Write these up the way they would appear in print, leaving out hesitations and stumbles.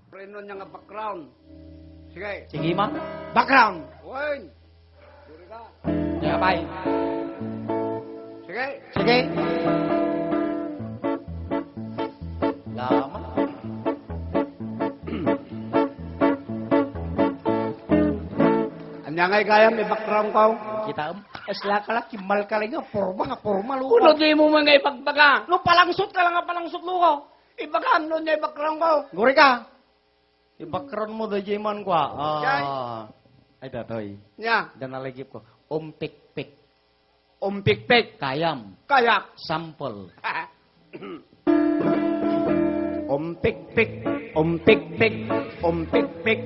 Preno niya nga background. Sige. Sige, ma. Background. Uy. Duri ka. Sige, bay. Sige. Sige. Lama. Anya ngay kaya may background ko. Kita asla ka lang kimal ka lang forma lu. Ulo di mo mga ipagbaga. Lu palangsut ka lang nga palangsut lu ko. Ibaga ano niya background ko. Guri ka. I-background mo da jaman ko. Ay datoy. Nya. Dan nalagip ko. Pik-pik. Pik-pik. Kayam. Kayak. Sample. Pik-pik. Pik-pik. Pik-pik.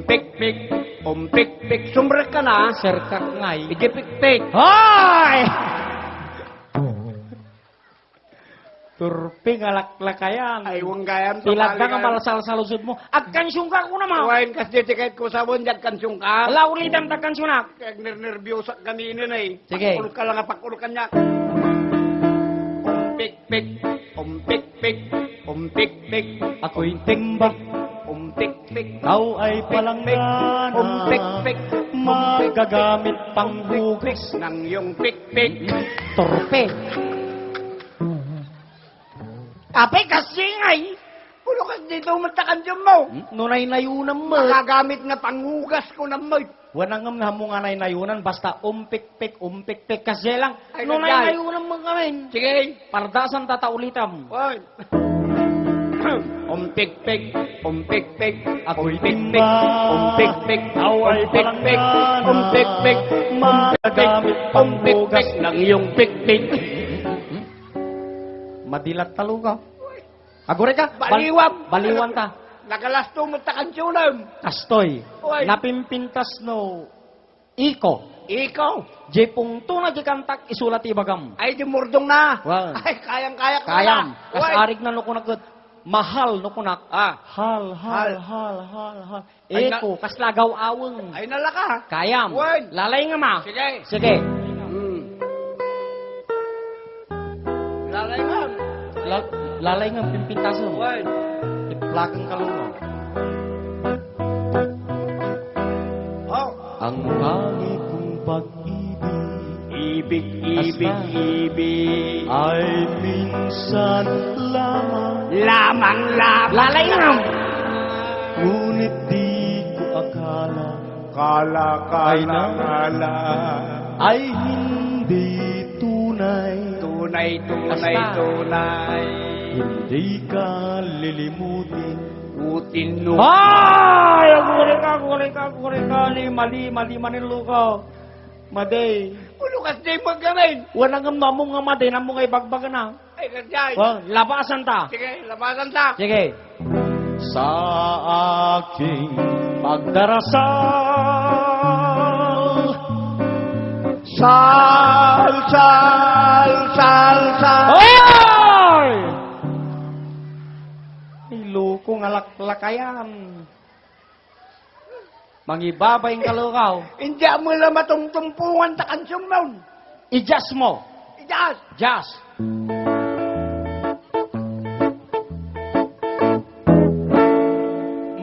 Pik-pik. Pik-pik. Sumber ka na. Serkat ngay. Igi pik-pik. Hoy! Turpi ngalak-lakayan. Ay, wang gayam. Tilag ka nga salusud mo. Agkan sungka ko na mo. Kawain kasi tiket ko sa bunjat kan sungka. Ala ulitan takkan sunak. Kaya nervyosa kami ini na eh. Sige. Pakul ka lang pakulukan niya. Pik-pik. Pik-pik. Pik-pik. Ako'y timbak. Pik-pik. Kau ay palanggana. Pik-pik. Magagamit pang hugas. Nang yung pik-pik. Torpe. Ape kasi ngay. Pulo ka dito matakan dyan mo. Nunay nayunan mo. Nakagamit nga panghugas ko na mo. Wanang nga mo nga nayunan. Basta umpik-pik kasi lang. Ay, Nunay nagay. nayunan mo kami. Sige. Pardasan tataulitam. Oy. Pik-pik. Pik-pik. Ako'y Pik-pik. timbak. Pik-pik. Kau ay Pik-pik. palanggana. Pik-pik. Magagamit pang hugas. Pik-pik. Nang yung pik-pik. Madilat talo ka. Agore ka. Baliwam. Baliwan ta. Nakalasto mo takan tsunam. Kastoy. Oy. Napimpintas no. Iko. Ikaw. Jepung to na jikantak isulat ibagam. Ay, di murdong na. Wow. Ay, kayang-kaya ko Kayam. na. Kas Oy. arig na nukunak. Mahal nukunak. Hal. Ay, Eko. Kas lagaw aweng. Ay, nalaka. Kayam. Oy. Lalay nga ma. Sige. Sige. Lalay nga. Lalay nga pimpintas mo. Oy. Iplakang kalungo. Oh. Ang hangi kong pag-ibig Ibig. ay minsan lamang. Lamang. Lalay nga. Ngunit di ko akala Kala Ay, na. ngala. ay hindi tunay. Tunay. Hindi ka lilimutin. Utin no. Ay! Guri ka. Lima nilukaw. Maday. Ulo kasi magamin. Walang among nga maday na mo ngay bagbagan na. Ay, kadyay. Labasan ta. Sige, labasan ta. Sige. Sa aking pagdarasal. Sal. Hoy! Iloko nga laklakayan. Mangibabay ang kalukaw. Hindi mo lang matungtumpungan ta kansyon mo. Ijas mo. Ijas. Jas.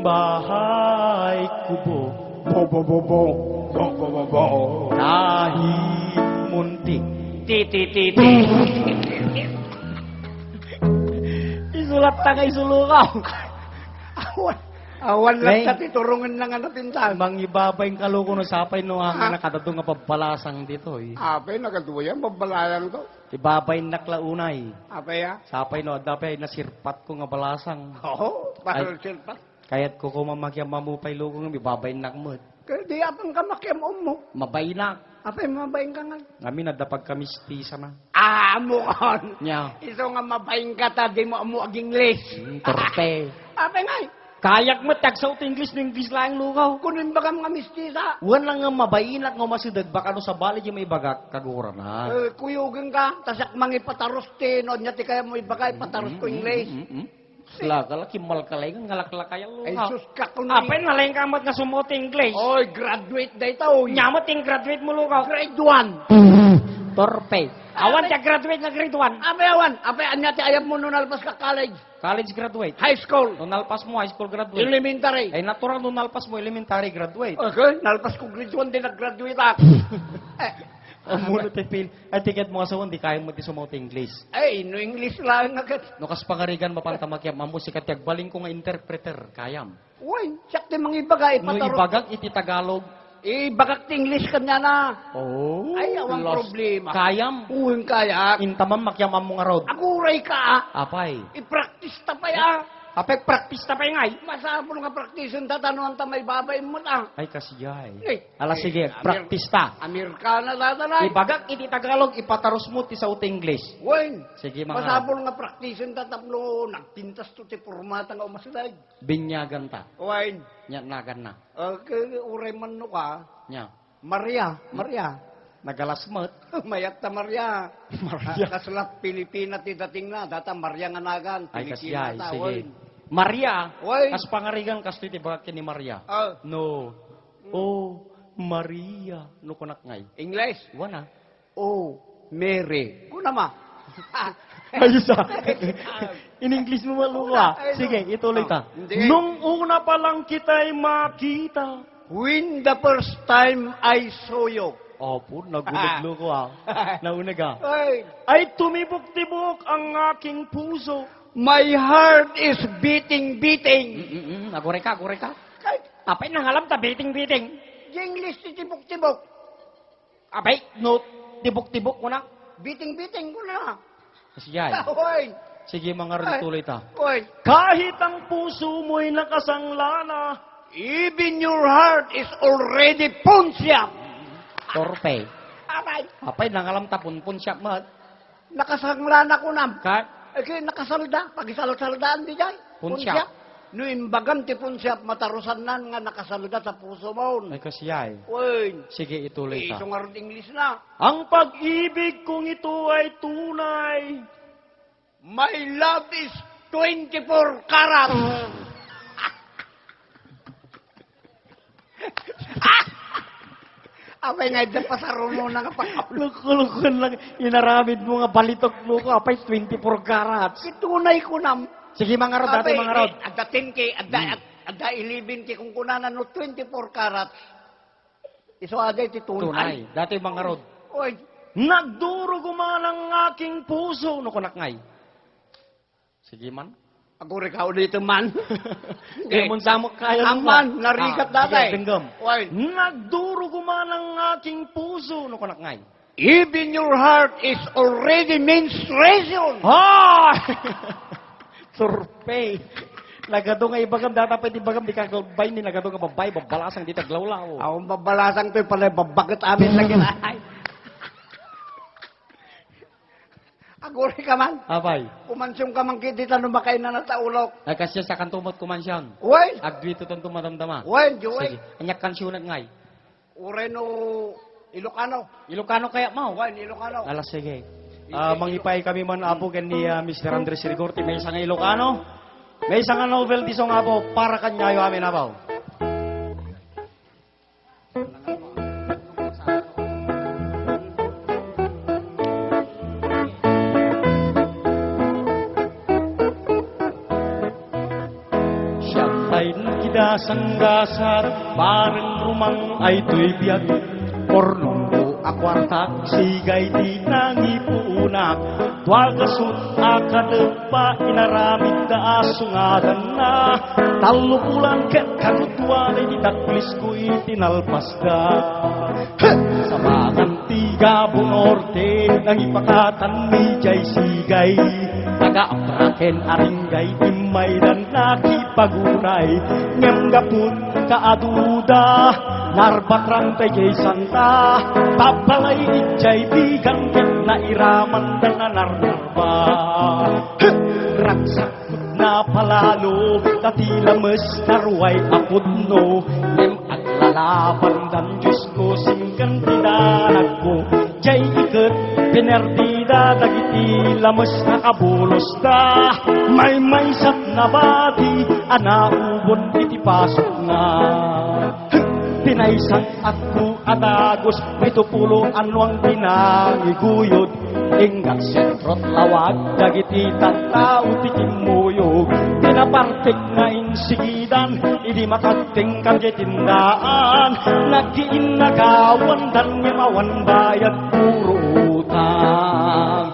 Bahay kubo. Bo. Kahit muntik. Ti. Isulat ta kay sulukaw. Awan lang Nay. sa titurungan lang ang natintan. Mangibabay ang kaluko no sapay no ang nakadto nga pabalasang dito eh. Ape, nagatuyan, babalayang to. Ibabay naklaunay. Ape ya? Sapay no dapay nasirpat ko nga balasang. Oo, para Ay. silpa. Kayat ko kumamakya mamupay luko nga ibabay nakmod. Kaya di apang kamakyam mo. Mabaynak. Ape, mabayin ka nga. Kami nadapag kami stisa na. Mo kon. Nya. Iso nga mabayin ka ta, di mo ag English. Torpe. Ape nga, Kayak mo tagsaut English lang lukaw. kunin ba kam nga mistisa? Wan lang nga mabayinak nga masudag baka no sa bali yung may bagak kagura na. Kuyugin ka, tasak mangi pataros tinod niya, ti kaya mo ibagay pataros ko English. Sila kala kimal kalay nga ngalak-lakay Ay, lukaw. sus ka ko na. Apay nalaing kamot nga sumot English. Oy, graduate day tao. Nyamot ting graduate mo lukaw. Grade 1. Torpe. Awan siya graduate nga grade 1. Apay anya ti ayam mo nung nalpas ka college. College graduate. High school. Nung nalpas mo, high school graduate. Elementary. Ay, natural nung nalpas mo, elementary graduate. Okay, nalpas ko grade 1 din nag-graduate ako. Amuno te pil. Ay, tiket mo asawan, di kaya mo ti sumaw ti English. Ay, no English lang agad. No kas pangarigan mapantamakyam, mambo si katyag baling ko nga interpreter, kayam. Uy, siyak ti mga ibagay. No ibagag iti Tagalog. Ibagak ti English kanya na. Oh, Ay, awang problema. Kayam. Uwing kaya. Intamam makyam mo nga rod. Aguray ka. Apay. I-practice ta pa ya. Apay, practice na pa yung ay. Masabol nga practice yung tatanuan ta may babay mo na. Ay, kasiyay. Eh, Ala, sige, practice ta. Amerikana tatanay. Ibagag iti Tagalog, ipataros mo ti sa uti English. Uy, Sige, mga masabol nga practice yung tataplo. Nagpintas to ti formata nga umasilay. binyagan ta. Uy, Nya, nagan na. okay, uray man no ka. Nya, Maria. nagalasmet. Mayat ta Maria. Maria. Kasulat Pilipina ti dating na. Data Maria nga nagan. Ay, Pilipina kasiyay, ta, sige. uy. Maria, Uy. kas pangarigan, kas ti bagak ni Maria. No. Oh, Maria. No kunak ngay. English. Wana. Oh, Mary. Kuna ma. Ayos ah. In English mo maluwa. Sige, ituloy ta. Hindi. Nung una pa lang kita'y makita. When the first time I saw you. Opo, nagulog ko ah. Nauna ka. Ay, Ay tumibok-tibok ang aking puso. my heart is beating. Agore ka. Kahit Apay nang alam ta, biting. di English ti tibok-tibok. Apay, no, tibok-tibok ko na. Beating ko na. Kasiyay. Oy, Sige, mga rin tuloy ta. oy. Kahit ang puso mo'y nakasanglana. Even your heart is already punsyap. Torpe. Abay, Apay, nang alam ta, punpun siya mat. nakasanglan ako na. Ka, Okay, nakasalda. Pagisaldaan di jay. Punsyap. No imbagan ti punsyap matarusan nan nga nakasalda sa puso mo. ay kasiyay. Oy, Sige, ituloy ta. iso nga rin English na. Ang pag-ibig kong ito ay tunay. My love is 24 karat. Apay nga dyan pasaruno na nga pag-upload. Lukulukan lang, inaramid mo nga balitok mo ko, apay 24 carats. Itunay ko nam. Sige mga rod, dati mga rod. Adda 10K, adda 11K kung kunanan no 24 karat. Iso aday ti tunay. Tunay, dati mga rod. Oy, Nagdurog man ang aking puso. No kunakngay. Sige man. agore ka ulit man. Kaya mo samok kaya Aman, narigat datay. Sige, tinggam. Oy, Nagdurog man ang aking puso. No kunakngay. even your heart is already menstruation. Hoy! Surpay. Nagado nga ibagam data pwede ibagam di kagabay ni nagado nga babay babalasang di taglawlaw. Ako mabalasang to pala babagat amin lagi na. Agore ka man. Abay. Kumansyong ka man kitita nung makay na nataulok. Ay kasi sa kantumot kumansyan. Uy, Agdito ton tumadamdama. uy, Joey. Sige. Anyak kansyonan ngay. Ureno Ilocano. Ilocano kaya mo? Uy, Ilocano. Alas sige. Mangipay kami man apo ken ni Mr. Andres Rigorti may isang Ilocano. May isang novel di song apo para kanyayo amin apaw. Siya ay nagkidasang-dasat parang rumang ay tuy biyag. Pornong ko akwartak sigay di nangipunak. Tuagasot akadepa inaramid da asungadan na. Talupulan ket kanutuan ay ditaklis ko itinalpas da. Sa mga tiga bunorte nang ipakatan ni Jay Sigay. Taga-apraken aringgay imay dan nakipagunay. Ngem gapun kaaduda narbakrang tayay santa. Tapalay ijay bigang ket na iraman dan nanarnarba. Raksakot na palalo tatila mes naruay apudno. Ngem aglalaban dan Diyos ko singkan tinanag ko. Jay iket pinerdida dagiti lames nakabulos da. May maysat na bati anaubon iti pasok na. Pinaysan ako kadagos 70 anwang pinangiguyod inggat sentrot lawag dagiti tattao ti kimuyog pinapartik nga insigidan idi makating kagay tindaan naggiin nagawan dan ngimawan bayad puro utang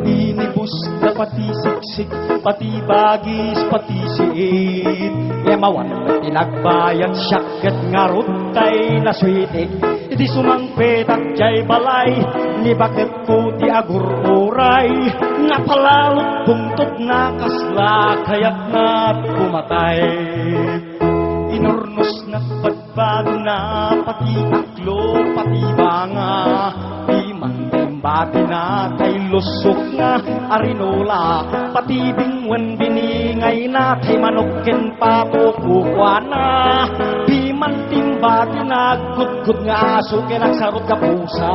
inibus na pati siksik pati bagis pati siit yamawan tinagbayad syaket ngarot tay naswitik iti sumangpetak jay balay ni bakit ko ti agur-uray nga palalot bungtot na kasla kaya't na pumatay inurnos na badbado na pati aklo pati banga di man timbati na kay lusok nga arinola pati bingwen biningay na kay manukin patukukwana di man timbati na gudgud nga aso kay nagsarot ka pusa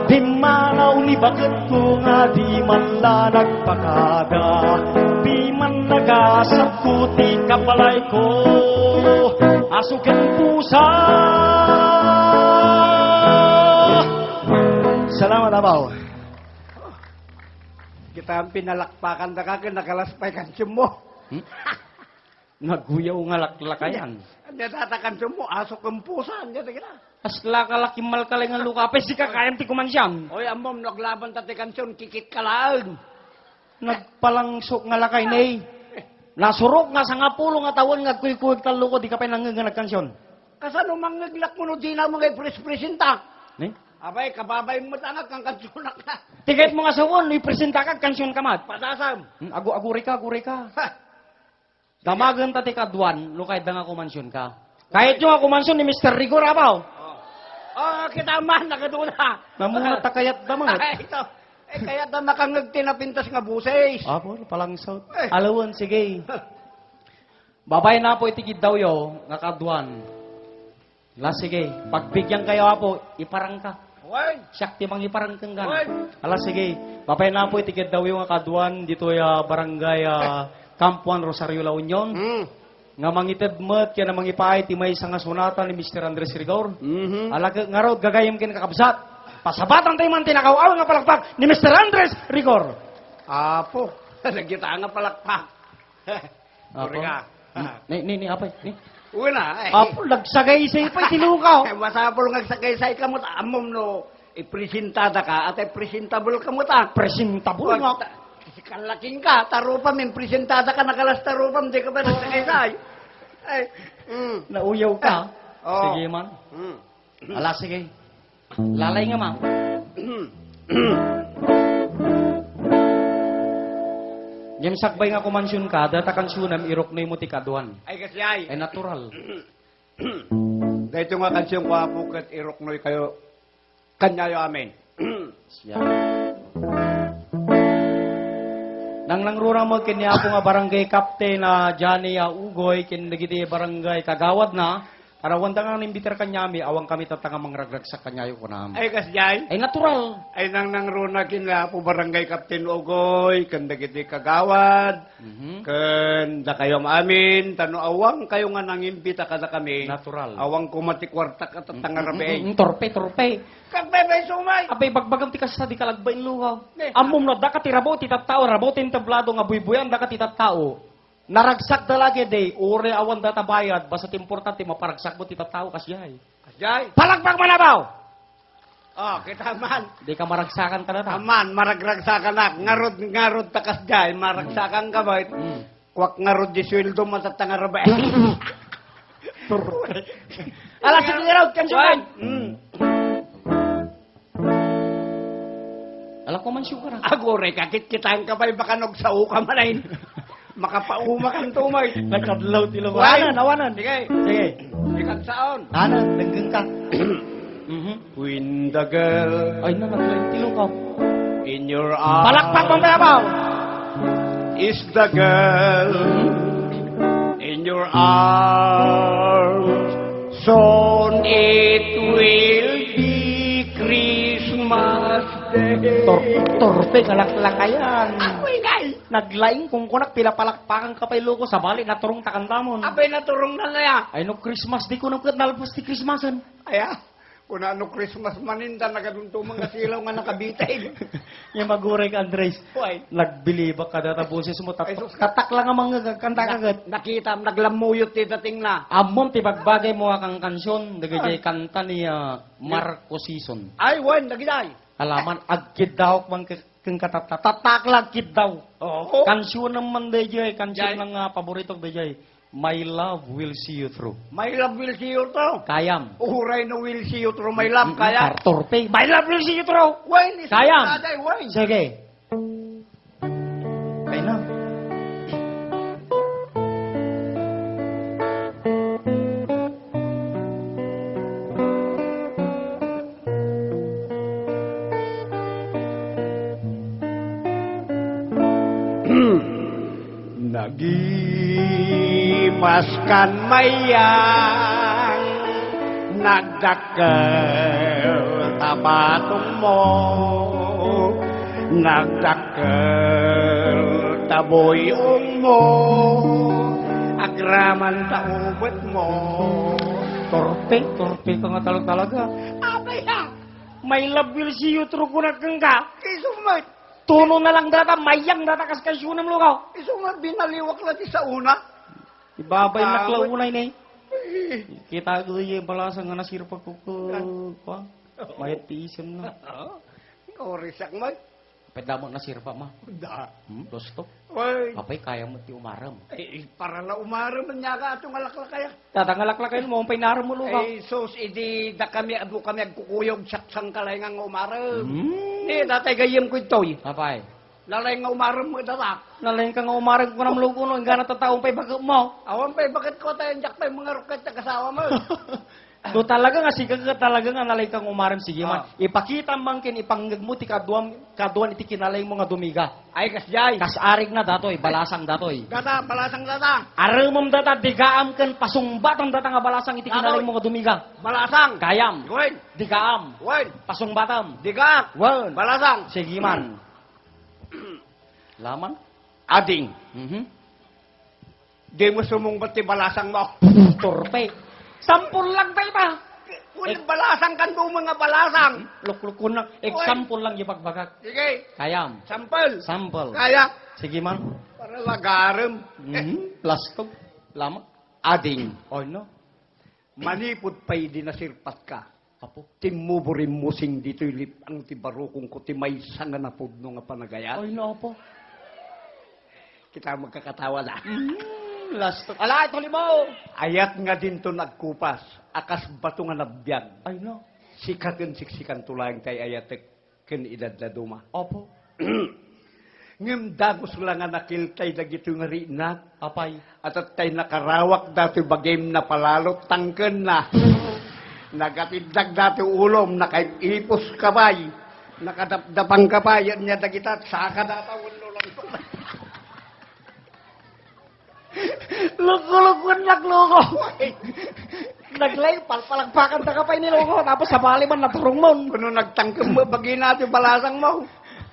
di manaw ni bakit ko nga di man la nagpakada di man nagasakuti kapalay ko aso kay pusa. Salamat abaw. Kita ang pinalakpakan na kakin, nakalaspay kansyon mo. Naguyaw nga laklakayan. Ang natatakan mo, aso kang pusa. Asla kalaki malkalay nga lukapay, si kakayan ti kumansyan. Oy, amom, naglaban tati kansyon, kikit ka lang. Nagpalangsok nga lakay na nasurok nga sa nga pulo nga tawon nga kuy-kuy taluko, di ka pa nanganganag kansyon. Kasano mangiglak mo no, di na mga pres-presinta. Eh? Abay, kababay mo tangak kang kansyon ka. Tiket mo nga sawon, ipresenta ka kansyon kamat. Patasam. Aguri ka. Damagan tati kaduan, lukay da nga kumansyon ka. Kahit yung nga kumansyon ni Mr. Rigor abaw. Kita man, nakaduna. Namuna takayat da mga. Ito. Kaya da makangag tinapintas nga buses. Apo, palangsot. Alawan, sige. Babay na po itigid daw yo, nga kaduan. La, sige. Pagbigyan kayo apo, iparang ka. Wen. Siyak ti mang iparang kang gana. Wen. Ala, sige. Babay na po itigid daw yo, nga kaduan. Dito ya barangay Campuan Rosario La Union. Nga mangited met, kaya na mangipay, timay sa nga sunata ni Mr. Andres Rigor. Ala, nga raw, gagayam kin kakabsat. Pasabatan tayo man tinakaw nga palakpak ni Mr. Andres Rigor. Apo, nagkita nga palakpak. Apo? Uri ka. Ni, apay, ni. Uwi na. Apo, nagsagay-say pa, tinukaw. Masapol nagsakay-say ka mo ta. Amom no, ipresentada ka at presentable ka mo ta. Presentable nga. Kasi kalaking ka, tarupa min, presentada ka, nakalas tarupa, di ka ba nagsakay-say? Nauyaw ka. Oo. Sige man. Ala, sige. Lalay nga, ma'am. Yung sakbay nga kumansyon ka, data kansyunam, irok na yung muti kaduan. Ay kasi ay. Ay natural. Dahito nga kansyon ko apo kat iroknoy kayo kanyayo amin. Siya. Nang nangrurang mo kanya po nga barangay captain na Johnny Ugoy, kinagiti barangay kagawad na, para wanda nga nimbitar kanyami, awang kami tatanga mangragrag sa kanyayo ko na. Ay kasjay. Ay natural. Ay nang nangruna kinla po barangay Captain Ugoy, kandagiti kagawad, kanda kayo amin, tano awang kayo nga nangimbita kada kami. Natural. Awang kumatikwarta ka tatangarabe. Torpe. Kagbebay sumay. Abay, bagbagam ti kasasa di kalagbain luhaw. Ne. Amom no, daka ti rabaw ti tattao, rabaw ti tablado nga buybuyan, daka ti tattao. Naragsak dalagi day, uri awan data bayad, basta importante maparagsak mo ti tattao kasyay. Kasjay. Palagpag manabaw! Kita man. Di ka maragsakan ka na ta. Aman, maragragsakan na. Ngarod ta kasjay, maragsakan ka ba? Kwak ngarod di sweldo matatangarabe. Ala, sige nga raw, kansyunan! Ala ko man syuka na. Agore, kakit kitaan ka ba'y baka nagsaw ka manayin. Makapauma kang tumay. Nagkadlaw ti lang. Why? Awanan. Sige. Sige. Ikat saon. Anan, langgeng ka. When the girl Ay na, naglain ti lang ka. in your arms Palakpak mo mayabaw! is the girl in your arms. Soon it will be Christmas Day. Torpe, kalaklakayan. Ako'y guys. Naglaing kung kunak pilapalakpakan ka pa'y loko sa bali, naturong takandamon. Abay naturong na na ya. Ay no, Christmas, di ko nang nalpas ti Christmasan. Aya. Kung ano Christmas maninda, nagaduntumang nga silaw nga nakabitay. Yung magurek, Andres. Why? Nagbiliba ka data boses mo. Ay, sus. Tatak lang ang mga kanta kagat. Nakita, naglamuyot ti dating na. Amon, tibagbagay mo kang kansyon. Nagajay kanta ni Marco Season. Ay, wan, nagiday. Alaman, agkid daw kung kang katatatak lang kid daw. Oo. Kansyon naman dayjay. Jay. Kansyon ng paborito dayjay. My love will see you through. My love will see you through. Kayam. Uhuray no will see you through my love, kaya. Torpe. My love will see you through. Wine, Kayam. Wine. Sige. Kaya na. Nagipaskan mayang nagdakkel tabatong mo, nagdakkel taboyong mo, agraman taubet mo. Torpe ka nga talaga. Abay ha! My love will see you through kunat kang ka. Isumat! Tuno na lang data, mayang data kas kasyunan mo ka. Isumat binaliwak lagi sa una. Ibabay na klaunay na Kita ko yung balasang nga nasirpa ko mayat tiisan na. Orisak mo. Pwede mo nasirpa ma. Da. Dosto. Oy. Apay kaya mo ti umaram. Para na umaram niya ka atong alaklak kaya. Tatangalak kayo mo, pinaram mo luka. Sus, idi da kami adu kami agkukuyog saksang kalay nga umaram. Ni datay gayem ko itoy. Apay. Lalay nga umaram mo datak. Nalayin ka nga umaram ko ng lugo no, ang gana tataong pa'y bago mo. Awan pa bakit ko tayo jak pa mga rukat na kasawa mo. Do talaga nga siga ka talaga nga nalay kang umaram sige man. Ipakita mangkin ipanggag mo ti kaduan iti kinalay mo nga dumiga. Ay kasjay. Kasarig na datoy, balasang datoy. Data balasang data. Arumom data digaam ken pasungbatang data nga balasang iti kinalay mo nga dumiga. Balasang. Kayam. Wen. Digaam. Wen. Pasungbatam. Digak. Wen. Balasang. Sige man. Laman? Ading. Di mo sumungbat ti balasang mo. Torpe. Sampul lang tayo ba? Ulit balasang kan do mga balasang. Luklukon lang. Example lang yung pagbagak. Sige. Kayam. Sampel. Sample. Kaya. Sige man. Para lagarem. Plastog. Laman? Ading. Oh no. Manipod pa'y dinasirpat ka. Apo. Timuburin musing dito ilip ang tibarukong ko timay sanga na pudno nga panagayat. Ay no po. Kita magkakatawa na. Last. Ala, ito limo. Ayat nga din to nagkupas. Akas bato nga nabiyag. Ay no. Sikaken siksikan tulang tay ayatek ken idad na duma. Opo. Ngem dagos lang nga nakiltay dagito nga rinat. Apay. At tay nakarawak dati bagim na palalo tangken na. Nagatindag dati ulom nakaipos kabay. Nakadapdapang kabayan niya dagitat saka data ulo lang. Lugo-lugon naglugo. Naglay, palpalagpakan ta ka pa nilugo. Tapos sa bali man naturong mo. Kuno nagtangkem mo bagi natin balasang mo.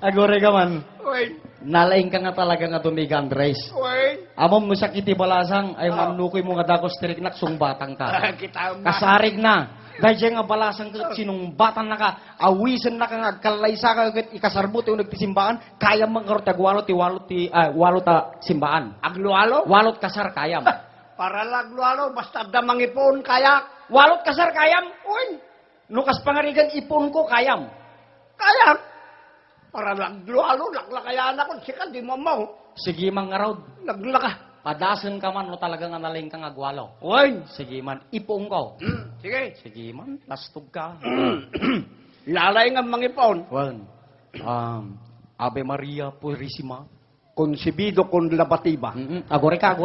Agore ka man. Oy, Nalaing ka nga talaga nga dumiga, Andres. oy. Amom mo sakiti balasang ay manukoy mo nga dagos tirik nak sungbatang ka. Kita Kasarig na. Dahil nga balasang ka sinungbatan na ka. Awisan na ka nga kalaysa ka ikasarbut yung nagtisimbaan. Kaya mangkarotag walot ta simbaan. aglualo. Walot kasar kayam. Para laglualo basta damang ipon kaya. Walot kasar kayam. Oy, Nukas pangarigan ipon ko kayam. kaya. Para laglualo laklakayan ako sikat di mo mo. Sige man nga raw. Laglaka. Padasan ka man o talagang analing kang agwalo. Oy. Sige man, ipong ko. Sige. Sige man, lastog ka. Lalay nga mangipon. Well, Ave Maria Purisima. Konsibido kon labatiba. Agore ka.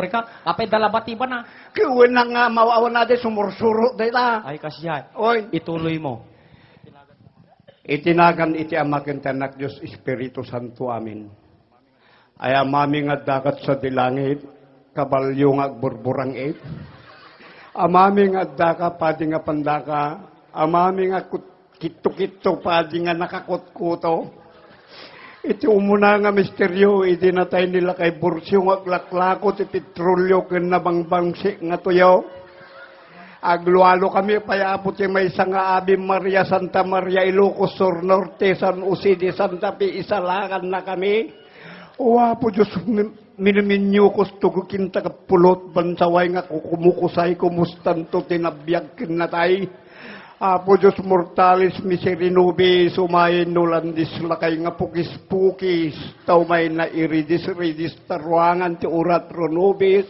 Apay dalabati ba na? Kiwen na nga mawawan natin sumursuro dita. Ay kasya. Oy. Ituloy mo. Itinagan iti amaken tanak Diyos Espiritu Santo amin. Ay amami nga dakat sa dilangit, kabalyo nga agburburang it. Amami nga daka padi nga pandaka, amami nga kito-kito padi nga nakakutkuto. Iti umuna nga misteryo, iti natay nila kay bursyo nga laklako ti petrolyo ken nabangbangsi nga tuyaw. Aglualo kami payapot yung may isang Ave Maria, Santa Maria, Ilocos Sur Norte, San Usidi, Santa Fe, isalangan na kami. Wapo Diyos, minuminyo ko tugukin tagapulot, bansaway nga kukumukusay, kumustanto, tinabiyag kinatay. Apo Diyos mortalis, miserinubi, sumayin nulandis, lakay nga pukis-pukis, taumay na iridis-ridis, taruangan ti urat ronubis.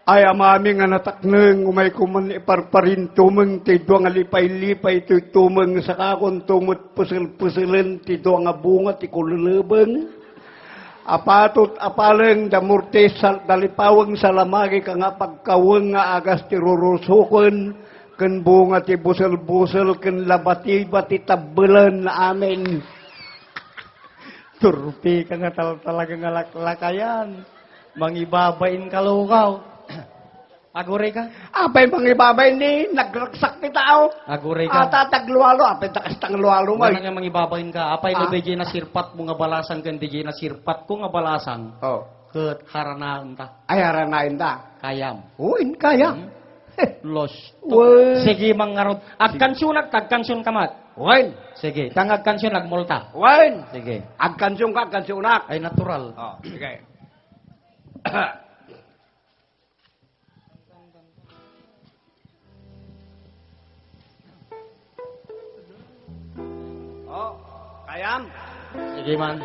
Ay amami nga natakneng umay kuman iparparin tumeng ti doang nga lipay-lipay ti tumeng sa kakon tumot pusel-puselen ti doang nga bunga ti kululubeng. Apatot apaleng damurte dalipaweng salamagi ka nga pagkaweng nga agas ti rurusukon ken bunga ti busel-busel ken labati-bati tabelan na amin. Turpi ka nga talaga nga laklakayan. Mangibabain ka lukaw. Agure ka? Apay mangibabay ni nagragsak ni tao. Agure ka? Atataglualo, apay takastang lualo mo. Wala nga mangibabain ka. Apay na DJ na sirpat mo nga balasan kan DJ na sirpat ko nga balasan. Oh. Ket haranaan ta. Ay haranain ta. Kayam. Uin kaya. Los. Uy. Sige mangarod. Agkansyon agkansyon kamat. Uin. Sige. Tangag kansyon agmulta. Uin. Sige. Agkansyon ka, agkansyonak. Ay natural. Oh, sige. Oh, kayam. Sige man.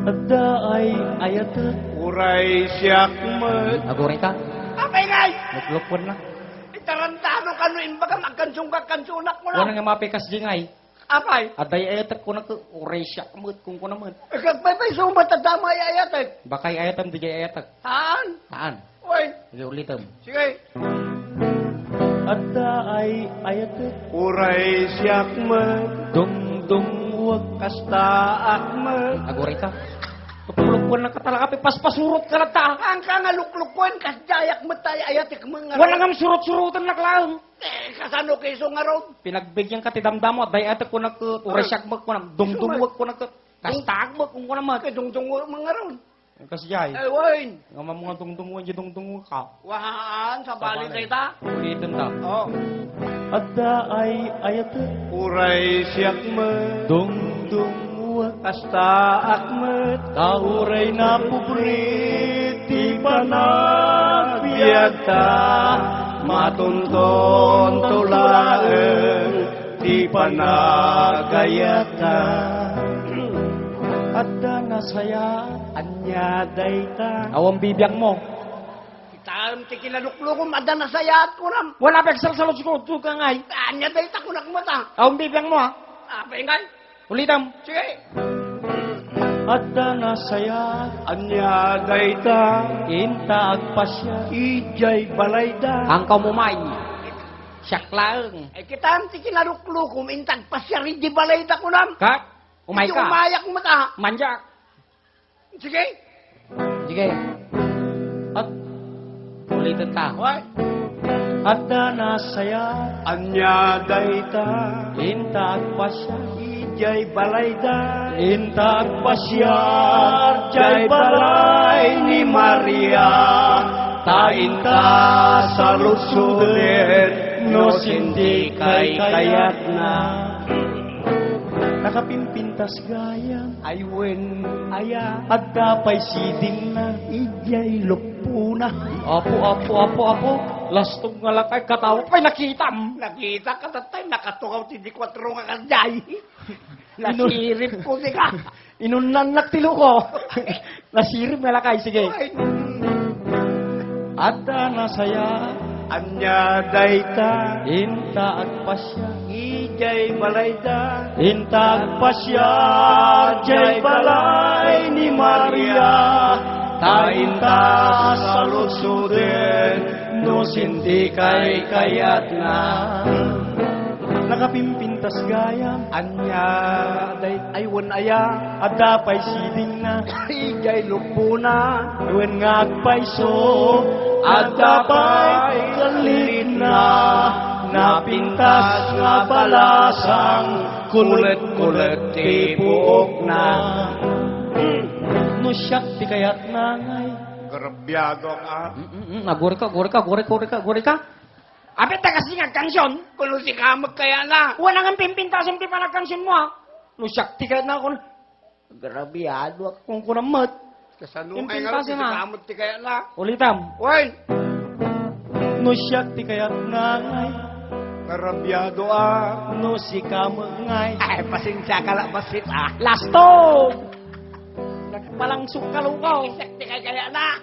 Ada ay ayat Uray siyak met. agore ka? Apay ngay! Naglupon na. Itarantano ka no, imbaga magkansyon ka, kansyonak mo Wala lang. nga mapikas di ngay. Apay? Aday ayat ko na ko oresya kamut kung ko naman. Kagpapay sumat at damay ayat eh. Bakay ayatam di ayat. Haan? Taan. Uy, Sige ulitam. sige. Ada ay ayat Uray siyak met. dong wag Kasta akmet. agore ka. Kapulupon na katalaga pasurot ka na ta. Ang ka nga luklukon, kasdayak matay ayat ikmang Wala nga surot-surotan na klaang. kasano kayso nga ron? Pinagbigyan ka ti damdamo at ayat ko na ko oresyak mo ko na dungdungwag ko na ko kastag mo kung ko naman. Kay dungdung mga ron. Kasjay. Eh, wain. Nga mga dungdungwag di dungdungwag ka. Wahaan, sa bali Sabali. kita. Ulitin ta. Oh. Ada ay ayat Uray siyak met. dungdungwag Kasta akmet. kauray na puprit di panagbiag Biyagta, matunton tulaeng, di panagayata. Ada na saya Anya dayta. awang bibiyang mo. Kitaan ti kinaluklukom, ada na sayat ko ram. Wala pa salsalot ko ka ngay. Anya dayta ko nakmata. Awang bibiyang mo ha. Apay ngay. Ulitam. Sige. Ada na saya Anya dayta. inta agpasya. Ijay balayda. Ang kamumay. Siyak laeng. Eh kitaan ti kinaluklukom, intag pasyari di balayda ko ram. Kak, umay Hindi ka. umayak mata. Manjak. Sige. Sige. At ulitin ka. Why? Ada na saya Anya dayta. inta agpasya. Ijay balayda. Inta agpasyar Jay balay ni Maria, tainta sa lusuden, no sindi kay kayat na. Nakapimpintas gayam Aywen aya, at dapay siding na. ijay lupuna. Apo. Lastog nga lang kay katawa pa'y nakitam. Nakita ka tatay, nakatukaw ti di 4 nga kajay. Nasirip ko di ka. Inunan tilo ko. Nasirip nga lang kay, sige. Ada na saya Anya dayta, inta agpasya. ijay balayda. Inta agpasya jay balay ni Maria. Tainta sa lusuden, no sindi kay kayat na. nakapimpintas gayam. Anya, day, aywan aya, Ada pa'y siding na, igay lupuna, Iwan nga agpaiso, Ada pa'y kalit na, Napintas nga balasang, Kulit-kulit ti buok na. No siyak di kayat nangay. Grabyado ka. Agore ka. Apit ta kasi nga kansyon. Kulo si kamag kaya na. Wala nga pimpintasan ti panagkansyon mo ha. No siyak di kayat na ako. Grabiado ako kung kunamat. Kasanukay nga rin, si kamag ti kaya na. Ulitam. Uy! No siyak di kayat nangay. Grabyado ah. No si kamangay. Ay, pasensya ka lang, basit ah. Lasto! Nagpalang sukalukaw. Ti kaya na.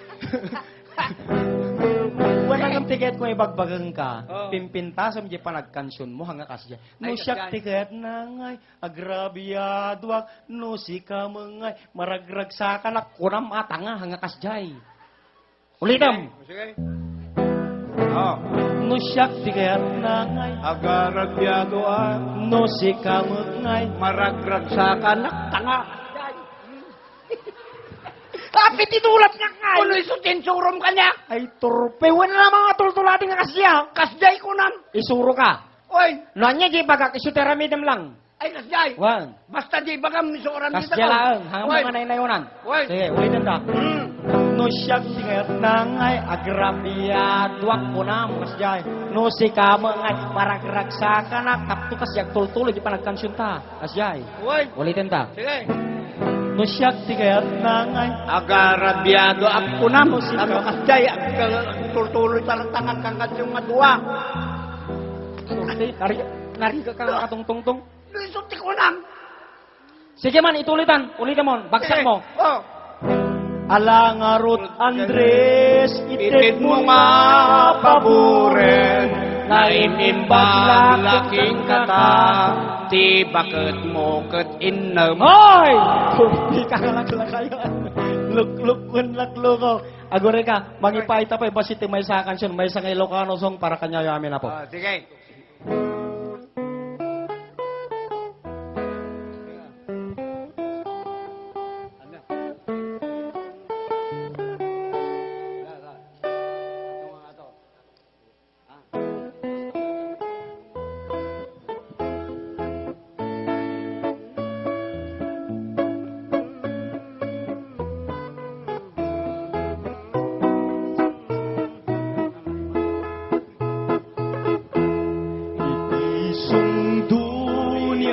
Wala ng tiket kung ibagbagang ka. Oh. Pimpintasam di pa nagkansyon mo hanga kasya. No Ay, siyak kasyan. tiket nangay. Agrabiadwak. No si kamangay. Maragrag sa kanak. Kunam atanga hanga kasyay. Ulitam. Sige. Oh. No siyak tiket nangay. Agarabyado ah. No si kamangay. Maragrag sa kanak, tanga. Tapi titulat nga ngay. Kulo isutin surom ka niya. Ay turpe. Wala na mga tultulating nga kasya. Kasday ko nan. Isuro ka. Uy! Noanya di bagak isuteramidam lang. Ay, kasday. Wan. Basta di bagam ni suoran dito. Kasya lang. Hanggang Uy! mga nainayunan. Uy! Sige, ulitin ta. Hmm. No siyak tingat nangay agrabiadwak ko na masjay. No si kama ngay paragragsa ka na kapto kasyak tultuloy di pa nagkansyon ta. Kasjay. Uy! Ulitin ta. Sige. No siyak tingat nangay Agarabyado ako na. No si Ano kasday, tuloy tarantangan kang kasyong madua. Nariga ka nga katungtungtung. Isuti ko nan. Sige man, itulitan. Ulitin mo. Bagsak mo. Oh. Alangarot Andres, Itit mo mapaburen, na inimbag laking kata, ti bakit mo kat inam. Hoy! Hindi ka nalaglakayan. Luklukun lakluko. Agore ka, magipaita pa iba si may sa kansyon, may sa Ilocano song para kanya yamin na po. Sige.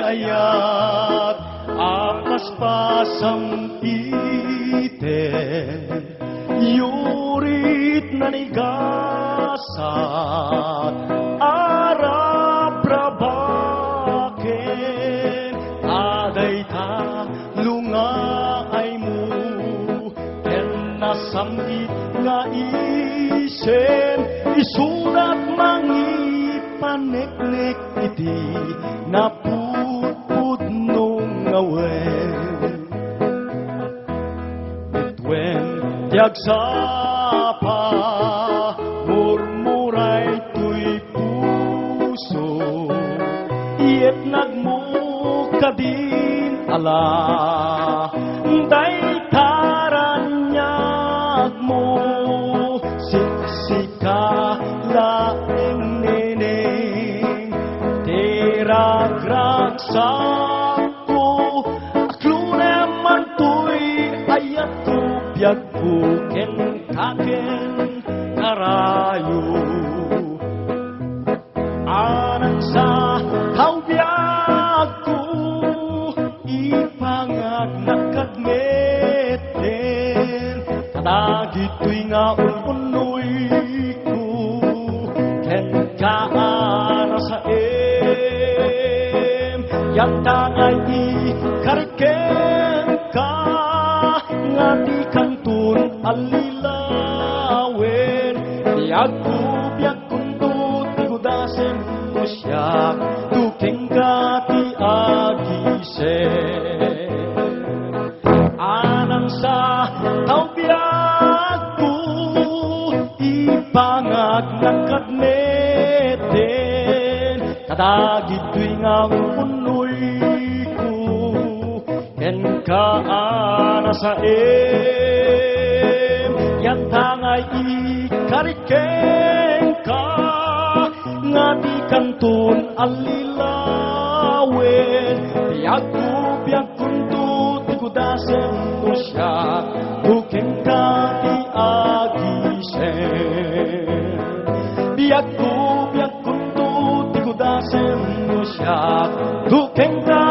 Ayat akas pasang iten yurit na nigasat arap rabaken aday ta lunga ay mo ken nasamgit nga isem isurat mangipaneknek iti na yagsapa murmuray tuy puso iyet nagmukadin ala day taranyag mo siksika laeng neneng tiragragsa ko akluneman tuy ayat ko biag buken kaken karayo anang sa tawbiagku ipangag nakagmeten kadagito'y nga ununoy ko ken kaana sa yatangay ikariken ka nga di kantun alilawen tiagubyak kundut igudasen ko siya tuking kati agisen anang sa tawbiyak ko ipangag nakadneten kadagito'y ang unoy ko ken kaana sa yan tangay ikariken ka nga di kantun alilawen biag kunto ti kudasen no siya buking ka ti agisen biag kunto ti kudasen no siya buking ka